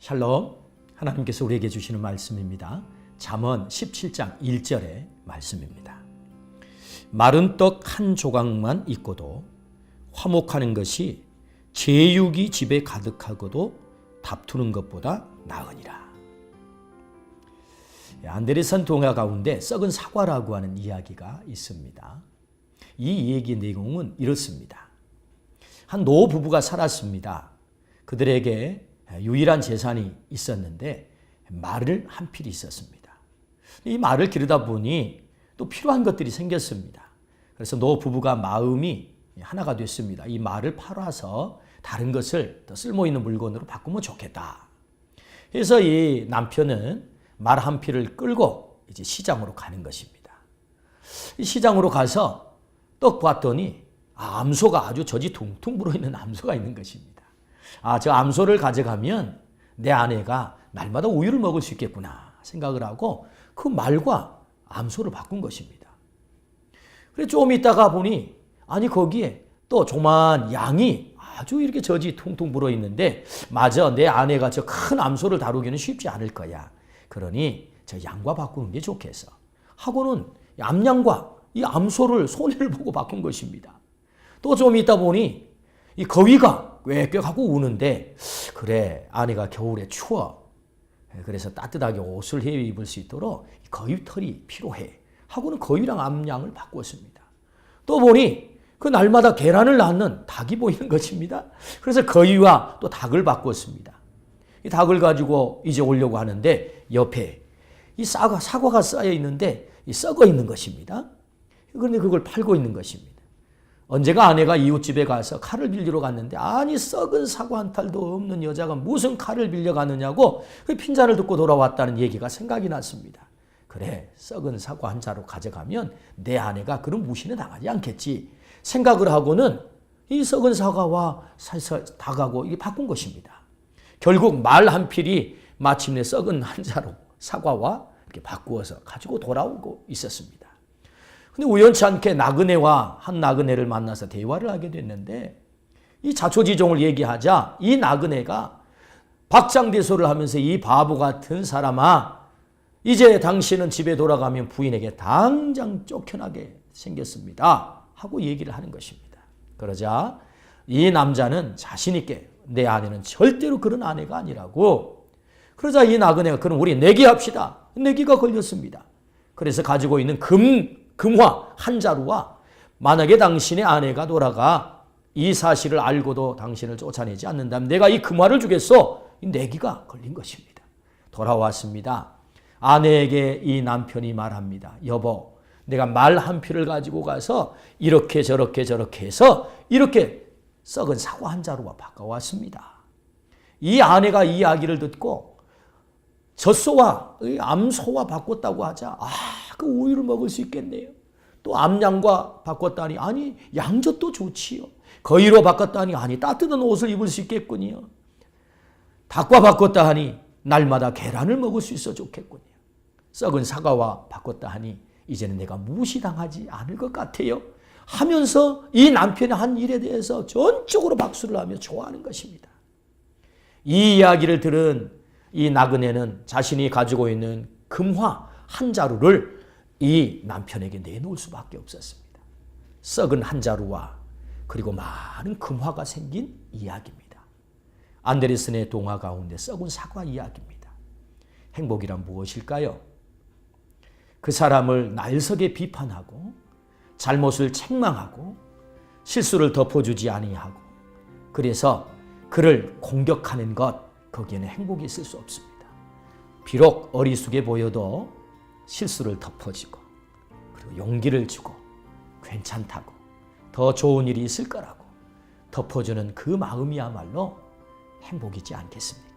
샬롬, 하나님께서 우리에게 주시는 말씀입니다. 잠언 17장 1절의 말씀입니다. 마른 떡 한 조각만 있고도 화목하는 것이 제육이 집에 가득하고도 다투는 것보다 나으니라. 안데르센 동화 가운데 썩은 사과라고 하는 이야기가 있습니다. 이 얘기 내용은 이렇습니다. 한 노부부가 살았습니다. 그들에게 유일한 재산이 있었는데 말을 한 필이 있었습니다. 이 말을 기르다 보니 또 필요한 것들이 생겼습니다. 그래서 노부부가 마음이 하나가 됐습니다. 이 말을 팔아서 다른 것을 더 쓸모있는 물건으로 바꾸면 좋겠다. 그래서 이 남편은 말 한 필을 끌고 이제 시장으로 가는 것입니다. 이 시장으로 가서 떡 봤더니 암소가 아주 젖이 퉁퉁 불어있는 암소가 있는 것입니다. 저 암소를 가져가면 내 아내가 날마다 우유를 먹을 수 있겠구나 생각을 하고 그 말과 암소를 바꾼 것입니다. 그래서 좀 있다가 보니 거기에 또 조그만 양이 아주 이렇게 젖이 퉁퉁 불어있는데 맞아, 내 아내가 저 큰 암소를 다루기는 쉽지 않을 거야. 그러니 저 양과 바꾸는 게 좋겠어 하고는 암양과 이 암소를 손해를 보고 바꾼 것입니다. 또 좀 있다 보니 이 거위가 꽥꽥하고 우는데 그래, 아내가 겨울에 추워. 그래서 따뜻하게 옷을 해 입을 수 있도록 거위 털이 필요해 하고는 거위랑 암양을 바꾸었습니다. 또 보니 그 날마다 계란을 낳는 닭이 보이는 것입니다. 그래서 거위와 또 닭을 바꾸었습니다. 이 닭을 가지고 이제 오려고 하는데 옆에 이 사과가 쌓여 있는데 썩어 있는 것입니다. 그런데 그걸 팔고 있는 것입니다. 언제가 아내가 이웃집에 가서 칼을 빌리러 갔는데 썩은 사과 한 탈도 없는 여자가 무슨 칼을 빌려가느냐고 그 핀잔을 듣고 돌아왔다는 얘기가 생각이 났습니다. 그래, 썩은 사과 한 자루 가져가면 내 아내가 그런 무시는 당하지 않겠지 생각을 하고는 이 썩은 사과와 닭하고 이게 바꾼 것입니다. 결국 말 한 필이 마침내 썩은 한 자루 사과와 이렇게 바꾸어서 가지고 돌아오고 있었습니다. 근데 우연치 않게 나그네와 한 나그네를 만나서 대화를 하게 됐는데 이 자초지종을 얘기하자 이 나그네가 박장대소를 하면서 이 바보 같은 사람아, 이제 당신은 집에 돌아가면 부인에게 당장 쫓겨나게 생겼습니다 하고 얘기를 하는 것입니다. 그러자 이 남자는 자신 있게 내 아내는 절대로 그런 아내가 아니라고. 그러자 이 나그네가 그럼 우리 내기합시다. 내기가 걸렸습니다. 그래서 가지고 있는 금화 한 자루와 만약에 당신의 아내가 돌아가 이 사실을 알고도 당신을 쫓아내지 않는다면 내가 이 금화를 주겠소. 이 내기가 걸린 것입니다. 돌아왔습니다. 아내에게 이 남편이 말합니다. 여보, 내가 말 한 필을 가지고 가서 이렇게 저렇게 해서 이렇게 썩은 사과 한 자루와 바꿔왔습니다. 이 아내가 이 이야기를 듣고 젖소와 암소와 바꿨다고 하자 그 우유를 먹을 수 있겠네요. 또 암양과 바꿨다니 양젖도 좋지요. 거위로 바꿨다니 따뜻한 옷을 입을 수 있겠군요. 닭과 바꿨다 하니 날마다 계란을 먹을 수 있어 좋겠군요. 썩은 사과와 바꿨다 하니 이제는 내가 무시당하지 않을 것 같아요 하면서 이 남편의 한 일에 대해서 전적으로 박수를 하며 좋아하는 것입니다. 이 이야기를 들은 이 나그네는 자신이 가지고 있는 금화 한 자루를 이 남편에게 내놓을 수밖에 없었습니다. 썩은 한 자루와 그리고 많은 금화가 생긴 이야기입니다. 안데르센의 동화 가운데 썩은 사과 이야기입니다. 행복이란 무엇일까요? 그 사람을 날석에 비판하고 잘못을 책망하고 실수를 덮어주지 아니하고 그래서 그를 공격하는 것, 거기에는 행복이 있을 수 없습니다. 비록 어리숙해 보여도 실수를 덮어주고 그리고 용기를 주고 괜찮다고 더 좋은 일이 있을 거라고 덮어주는 그 마음이야말로 행복이지 않겠습니까?